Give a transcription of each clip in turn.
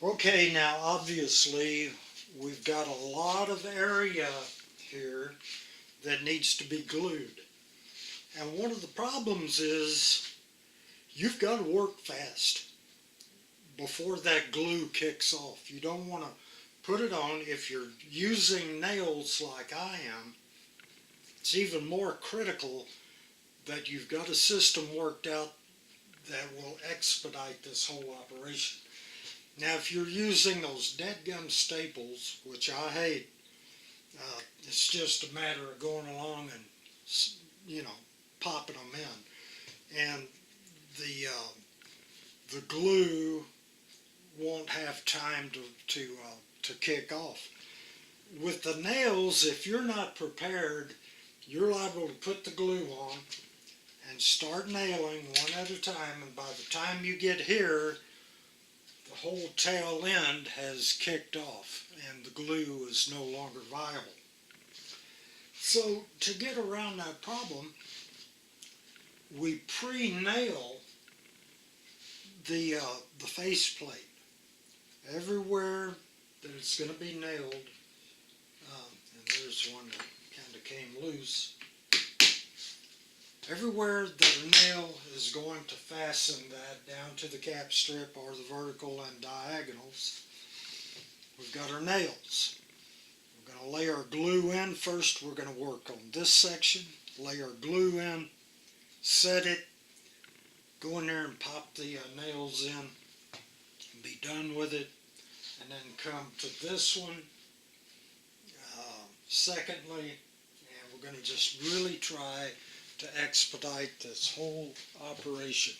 Okay, now obviously we've got a lot of area here that needs to be glued. And one of the problems is you've got to work fast before that glue kicks off. You don't want to put it on. If you're using nails like I am, it's even more critical that you've got a system worked out that will expedite this whole operation. Now, if you're using those dead gum staples, which I hate, it's just a matter of going along and, you know, popping them in. And the glue won't have time to kick off. With the nails, if you're not prepared, you're liable to put the glue on and start nailing one at a time, and by the time you get here, the whole tail end has kicked off and the glue is no longer viable. So to get around that problem, we pre-nail the faceplate. Everywhere that it's going to be nailed, and there's one that kind of came loose. Everywhere that a nail is going to fasten that down to the cap strip or the vertical and diagonals, we've got our nails. We're going to lay our glue in. First we're going to work on this section, lay our glue in, set it, go in there and pop the nails in, and be done with it, and then come to this one secondly, and we're going to just really try to expedite this whole operation.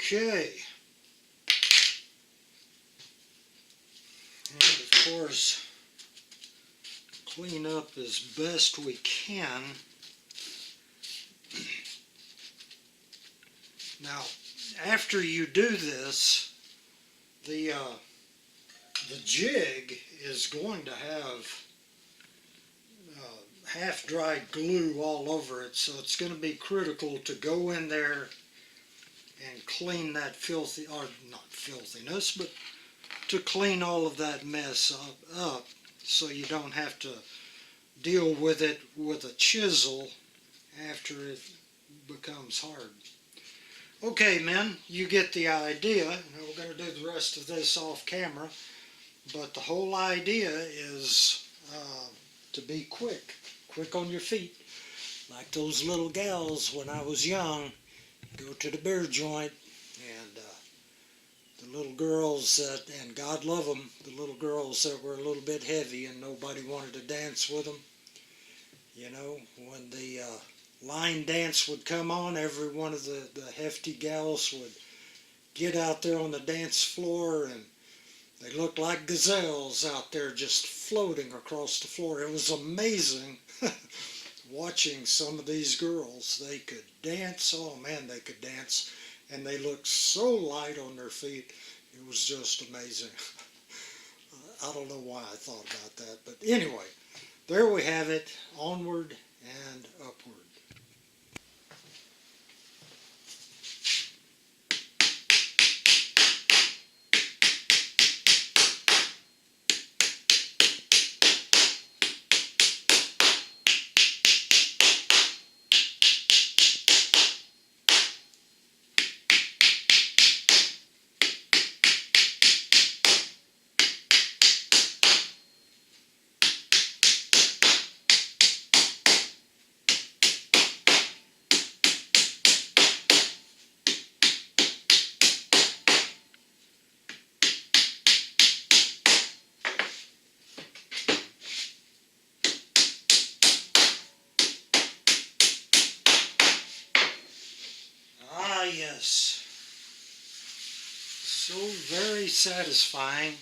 Okay, and of course clean up as best we can. Now after you do this, the jig is going to have half-dried glue all over it, so it's going to be critical to go in there and clean that filthy, or not filthiness, but to clean all of that mess up so you don't have to deal with it with a chisel after it becomes hard. Okay, men, you get the idea. Now we're going to do the rest of this off camera, but the whole idea is to be quick on your feet, like those little gals when I was young. Go to the beer joint, and the little girls that, and God love them, the little girls that were a little bit heavy and nobody wanted to dance with them. You know, when the line dance would come on, every one of the hefty gals would get out there on the dance floor, and they looked like gazelles out there just floating across the floor. It was amazing watching some of these girls. They could dance. Oh man, they could dance, and they looked so light on their feet. It was just amazing. I don't know why I thought about that, but anyway, there we have it, onward and upward. Ah, yes. So very satisfying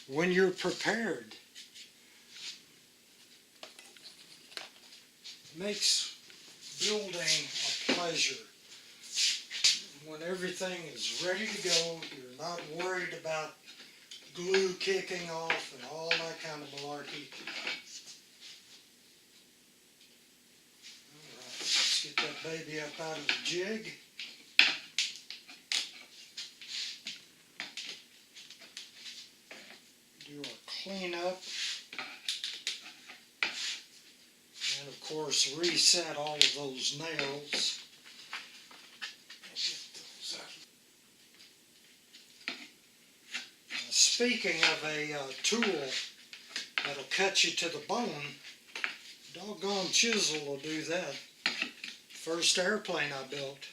when you're prepared. Makes building a pleasure. When everything is ready to go, you're not worried about glue kicking off and all that kind of malarkey. Alright, let's get that baby up out of the jig. Do a cleanup. And of course reset all of those nails. Speaking of a tool that'll cut you to the bone, doggone chisel will do that. First airplane I built,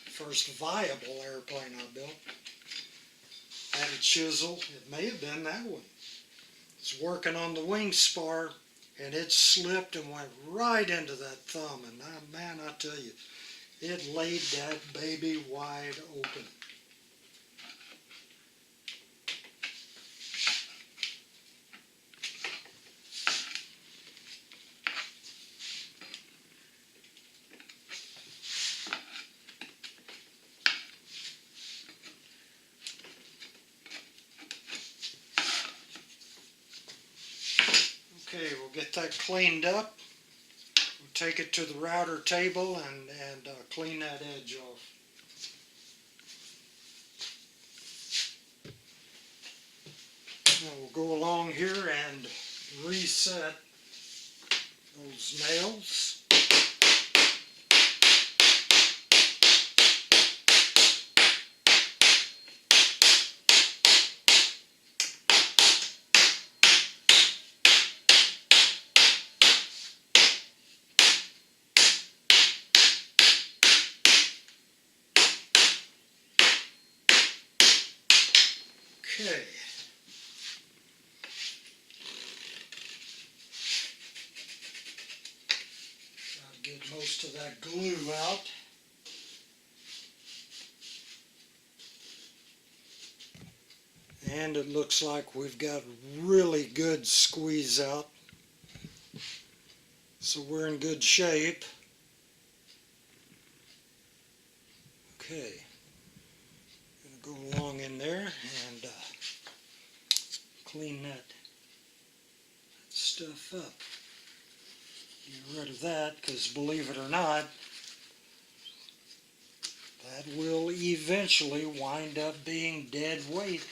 first viable airplane I built, had a chisel. It may have been that one. It's working on the wing spar, and it slipped and went right into that thumb. And man, I tell you, it laid that baby wide open. Okay, we'll get that cleaned up. We'll take it to the router table and clean that edge off. Now we'll go along here and reset those nails. Okay. Try to get most of that glue out. And it looks like we've got really good squeeze out. So we're in good shape. Okay. Gonna go along in there and clean that stuff up. Get rid of that, because believe it or not, that will eventually wind up being dead weight.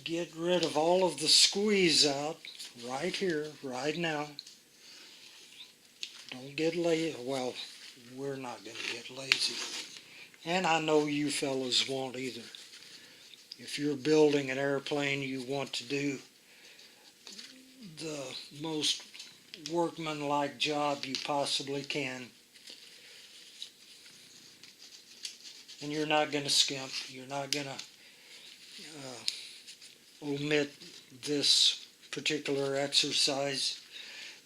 Get rid of all of the squeeze out right here, right now. Don't get lazy. Well, we're not going to get lazy. And I know you fellas won't either. If you're building an airplane, you want to do the most workmanlike job you possibly can. And you're not going to skimp. You're not going to omit this particular exercise.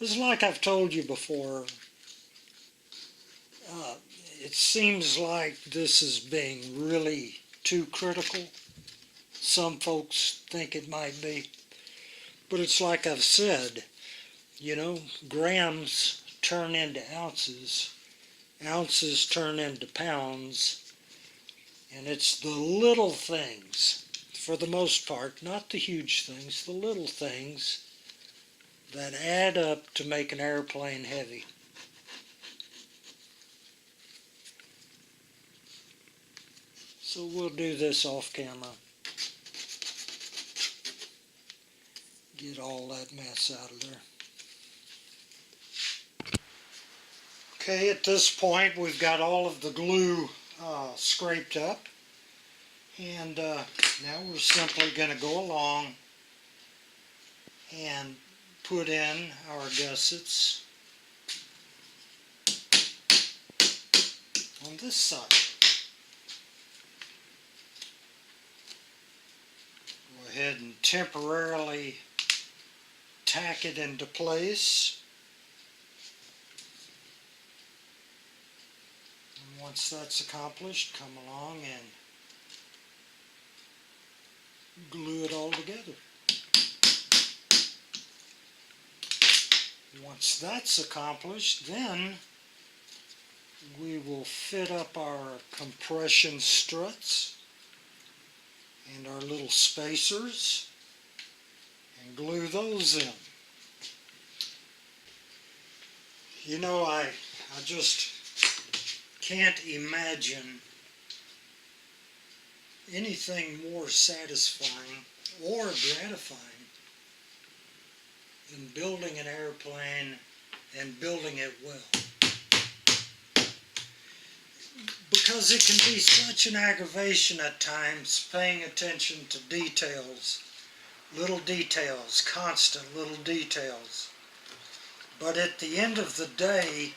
It's like I've told you before. It seems like this is being really too critical. Some folks think it might be. But it's like I've said, you know, grams turn into ounces, ounces turn into pounds, and it's the little things, for the most part, not the huge things, the little things that add up to make an airplane heavy. So we'll do this off camera. Get all that mess out of there. Okay, at this point we've got all of the glue scraped up, and now we're simply going to go along and put in our gussets on this side. Go ahead and temporarily tack it into place. And once that's accomplished, come along and glue it all together. Once that's accomplished, then we will fit up our compression struts and our little spacers and glue those in. You know, I just can't imagine anything more satisfying or gratifying than building an airplane and building it well. Because it can be such an aggravation at times paying attention to details, little details, constant little details. But at the end of the day,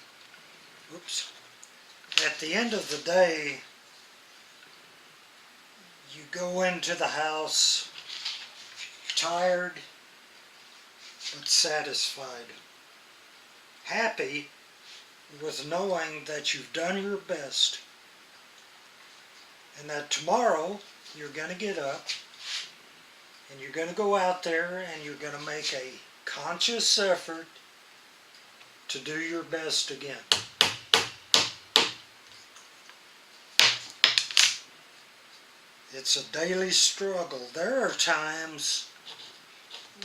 you go into the house tired but satisfied, happy with knowing that you've done your best, and that tomorrow you're going to get up and you're going to go out there and you're going to make a conscious effort to do your best again. It's a daily struggle. There are times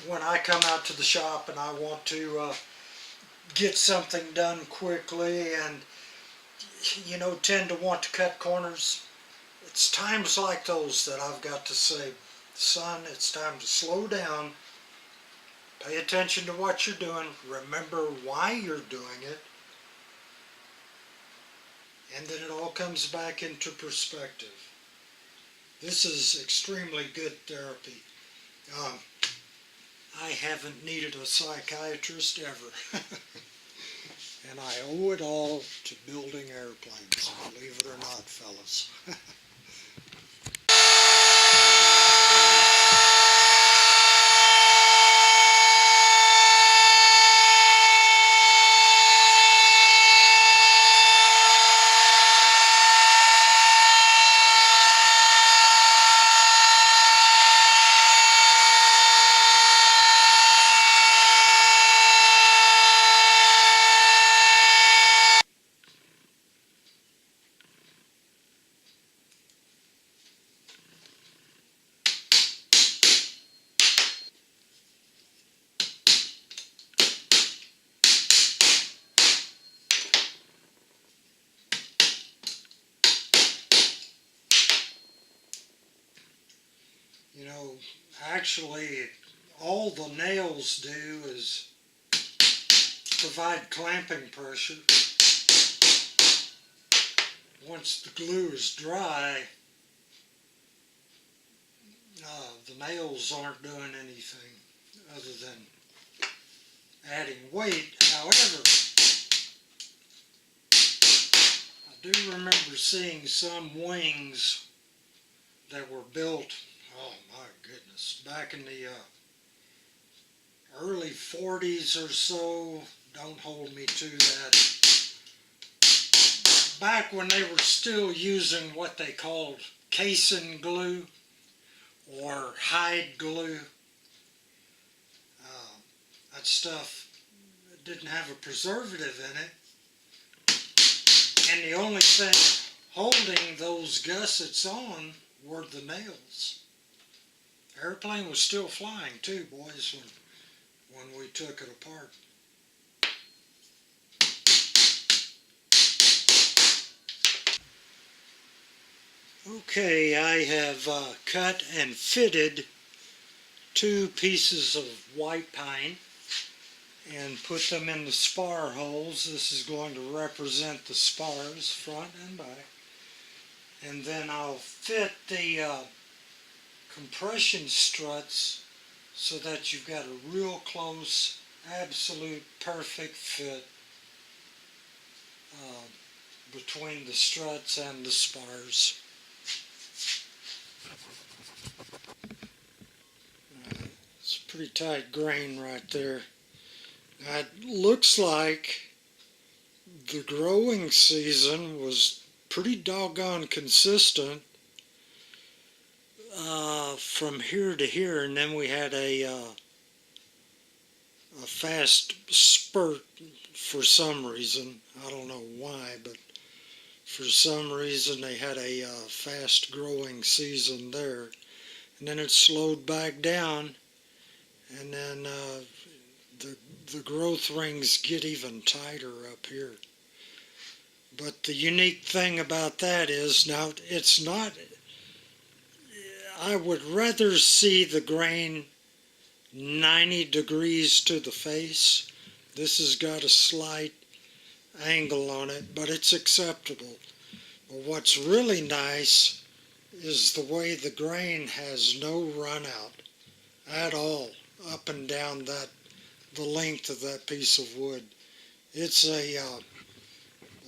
when I come out to the shop and I want to get something done quickly and, you know, tend to want to cut corners. It's times like those that I've got to say, son, it's time to slow down, pay attention to what you're doing, remember why you're doing it, and then it all comes back into perspective. This is extremely good therapy. I haven't needed a psychiatrist ever. And I owe it all to building airplanes, believe it or not, fellas. You know, actually, all the nails do is provide clamping pressure. Once the glue is dry, the nails aren't doing anything other than adding weight. However, I do remember seeing some wings that were built, oh my goodness, back in the early 40s or so. Don't hold me to that. Back when they were still using what they called casein glue or hide glue. That stuff didn't have a preservative in it, and the only thing holding those gussets on were the nails. Airplane was still flying too, boys, when we took it apart. Okay, I have cut and fitted 2 pieces of white pine and put them in the spar holes. This is going to represent the spars, front and back. And then I'll fit the compression struts so that you've got a real close, absolute perfect fit between the struts and the spars. It's a pretty tight grain right there. It looks like the growing season was pretty doggone consistent from here to here, and then we had a fast spurt for some reason. I don't know why, but for some reason they had a fast growing season there, and then it slowed back down, and then the growth rings get even tighter up here. But the unique thing about that is, now it's not, I would rather see the grain 90 degrees to the face. This has got a slight angle on it, but it's acceptable. But what's really nice is the way the grain has no run out at all up and down the length of that piece of wood. It's a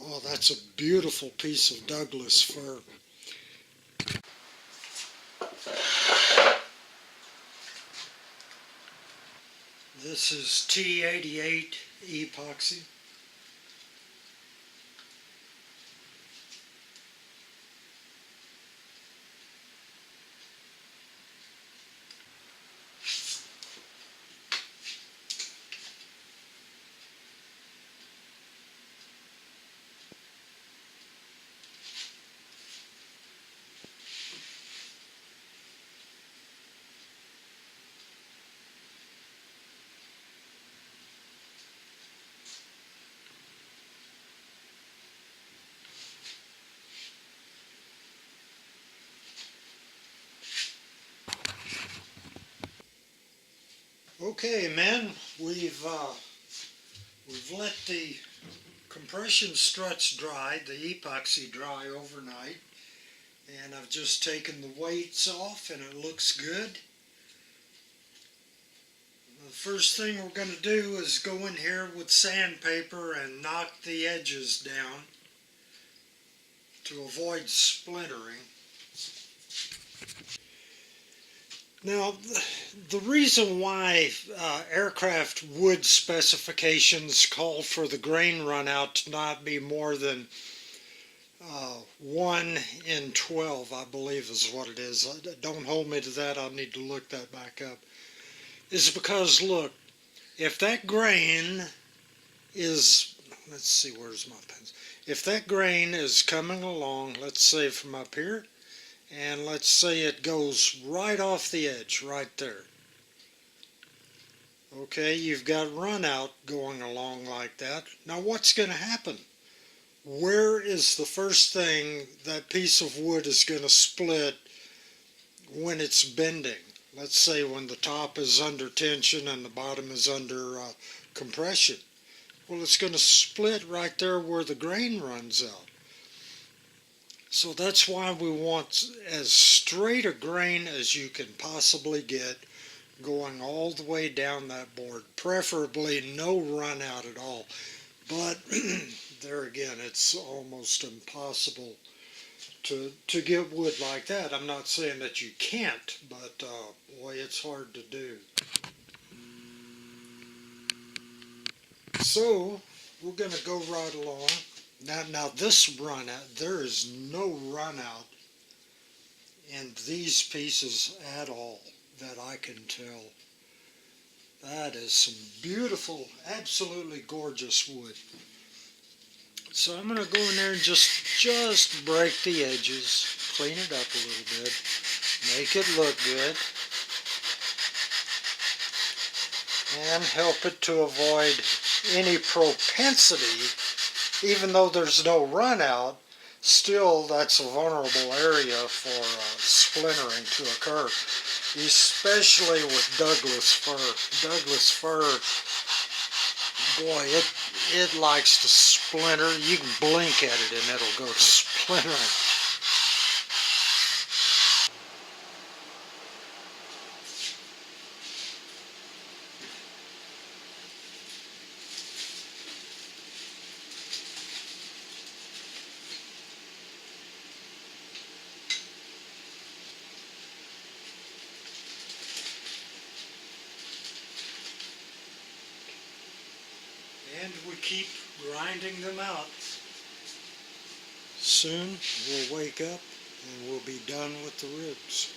oh, that's a beautiful piece of Douglas fir. This is T88 epoxy. Okay, men, we've let the compression struts dry, the epoxy dry overnight, and I've just taken the weights off and it looks good. The first thing we're going to do is go in here with sandpaper and knock the edges down to avoid splintering. Now, the reason why aircraft wood specifications call for the grain runout to not be more than 1 in 12, I believe is what it is. Don't hold me to that, I'll need to look that back up. Is because, look, if that grain is, let's see, where's my pens? If that grain is coming along, let's say from up here, and let's say it goes right off the edge, right there. Okay, you've got runout going along like that. Now what's going to happen? Where is the first thing that piece of wood is going to split when it's bending? Let's say when the top is under tension and the bottom is under compression. Well, it's going to split right there where the grain runs out. So that's why we want as straight a grain as you can possibly get going all the way down that board. Preferably no run out at all. But there again, it's almost impossible to get wood like that. I'm not saying that you can't, but boy, it's hard to do. So we're going to go right along. Now this run out, there is no run out in these pieces at all that I can tell. That is some beautiful, absolutely gorgeous wood. So I'm going to go in there and just break the edges, clean it up a little bit, make it look good. and help it to avoid any propensity, even though there's no run out, still that's a vulnerable area for splintering to occur, especially with Douglas fir. Douglas fir, boy, it likes to splinter. You can blink at it and it'll go splintering. And we keep grinding them out. Soon we'll wake up and we'll be done with the ribs.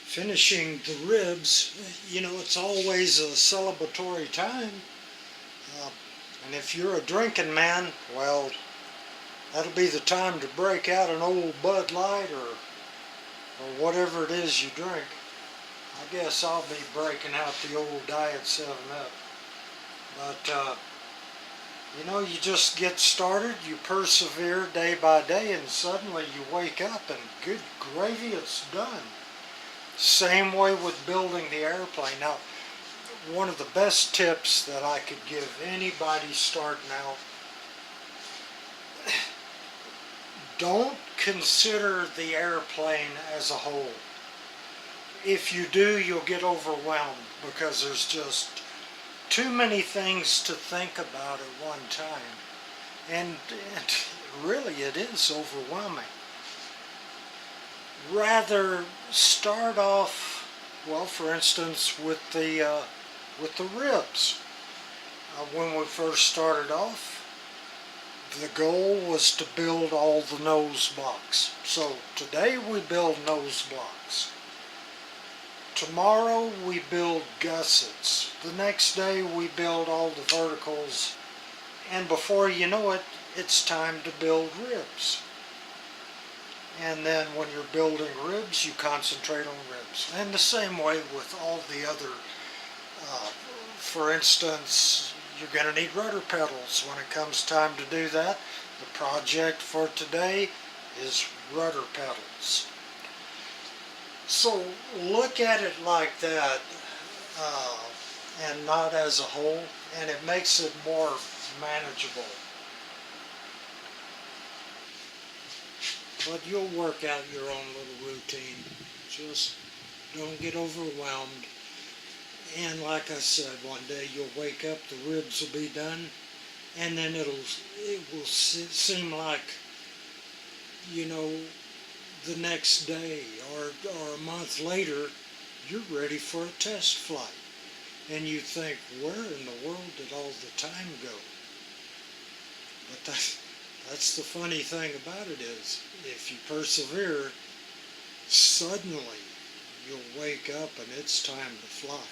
Finishing the ribs, you know, it's always a celebratory time. And if you're a drinking man, well, that'll be the time to break out an old Bud Light or whatever it is you drink. I guess I'll be breaking out the old Diet 7-Up. But, you know, you just get started, you persevere day by day, and suddenly you wake up and good gravy, it's done. Same way with building the airplane. Now, one of the best tips that I could give anybody starting out, don't consider the airplane as a whole. If you do, you'll get overwhelmed because there's just too many things to think about at one time. And really, it is overwhelming. Rather start off, well, for instance, with the ribs. When we first started off, the goal was to build all the nose blocks. So today we build nose blocks. Tomorrow we build gussets. The next day we build all the verticals. And before you know it, it's time to build ribs. And then when you're building ribs, you concentrate on ribs. And the same way with all the other, for instance, you're going to need rudder pedals. When it comes time to do that, the project for today is rudder pedals. So look at it like that, and not as a whole, and it makes it more manageable. But you'll work out your own little routine. Just don't get overwhelmed. And like I said, one day you'll wake up, the ribs will be done, and then it will seem like, you know, the next day or a month later, you're ready for a test flight. And you think, where in the world did all the time go? But that's the funny thing about it is, if you persevere, suddenly you'll wake up and it's time to fly.